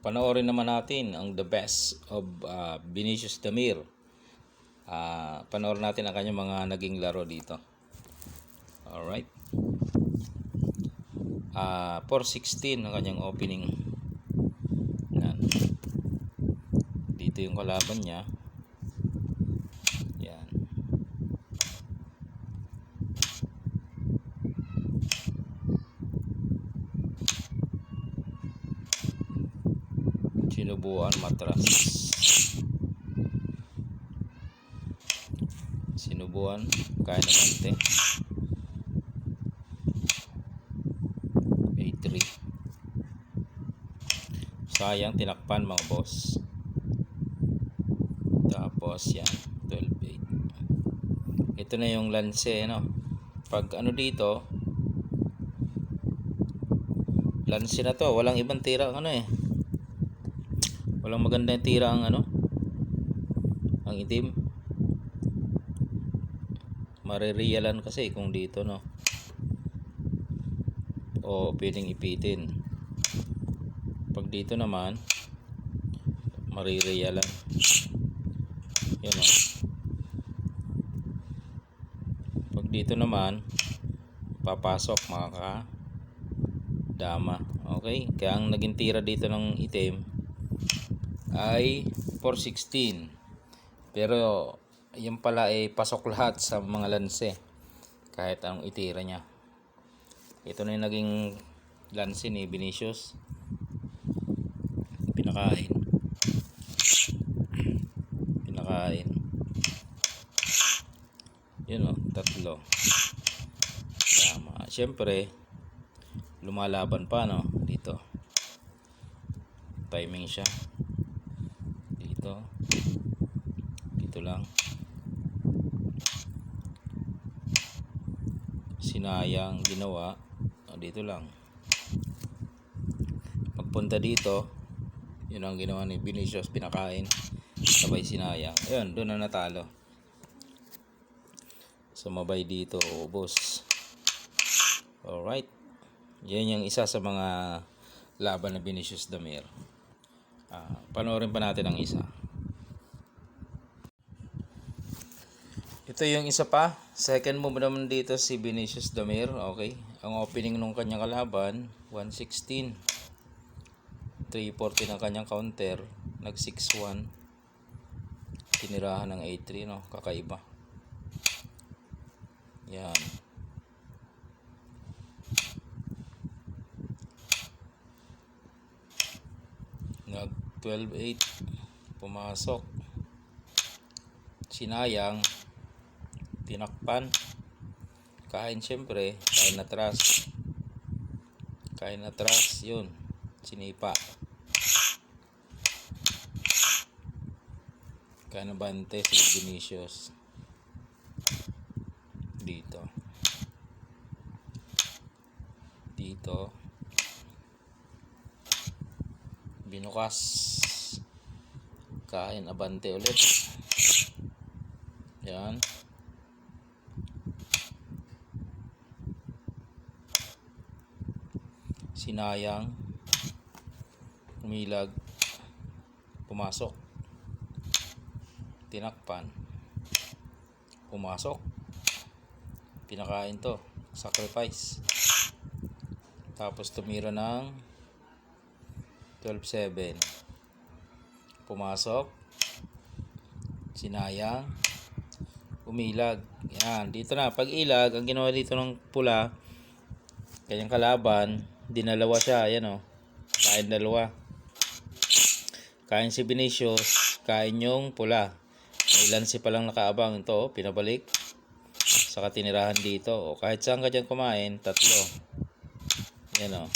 Panoorin naman natin ang the best of Vinicius Damir. Panoorin natin ang kanyang mga naging laro dito. Alright. 4-16 ang kanyang opening. Yan. Dito yung kalaban niya. Yan. Sinubuan matras. Sinubuan kaya na konti. A3. Sayang, tinakpan mga boss. Tapos yan, 12-8. Ito na yung lanse, no? Pag ano dito, lanse na to, walang ibang tira ang ano eh. Walang magandang tira ang ano, ang itim. Maririyalan kasi kung dito, no? O pwedeng ipitin. Pag dito naman, maririyalan. Yun, no? Pag dito naman, papasok, makakadama. Okay? Kaya ang naging tira dito ng itim ay 4-16. Pero yung pala ay pasok lahat sa mga lanse kahit anong itira niya. Ito na yung naging lanse ni Vinicius. Pinakain. Yun o, 3. Tama. Siyempre lumalaban pa, no? Dito timing siya. Dito lang. Sinayang ginawa. Dito lang. Pagpunta dito, yun ang ginawa ni Vinicius, pinakain. Sabay sinayang. Ayun, doon na natalo. Sumabay dito, ubos. Alright. Yan yung isa sa mga laban na Vinicius Damir. Panoorin pa natin ang isa. Ito yung isa pa. Second move naman dito si Vinicius Damir. Okay. Ang opening nung kanyang kalaban, 1-16. 3-14 ang kanyang counter. Nag 6-1. Tinirahan ng A3, no? Kakaiba. Yan. Nag 12-8. Pumasok. Sinayang. Tinakpan. Kain syempre. Kain na atras. Yun. Sinipa. Kain na bante si Vinicius. Dito. Binukas. Kain abante ulit. Yan. Sinayang. Umilag. Pumasok. Tinakpan. Pumasok. Pinakain to. Sacrifice. Tapos tumira ng 12-7. Pumasok. Sinayang. Umilag. Yan. Dito na. Pag ilag, ang ginawa dito ng pula, kanyang kalaban, dinalawa siya. Ayan o. Kain dalawa. Kain si Vinicius. Kain yung pula. May lansi palang nakaabang. Ito, pinabalik. Saka tinirahan dito. O, kahit saan ka dyan kumain, 3. Yan o.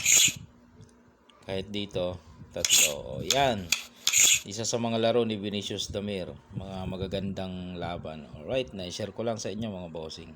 Kahit dito, 3. O, yan. Isa sa mga laro ni Vinicius Damir. Mga magagandang laban. Alright, na-share ko lang sa inyo mga bossing.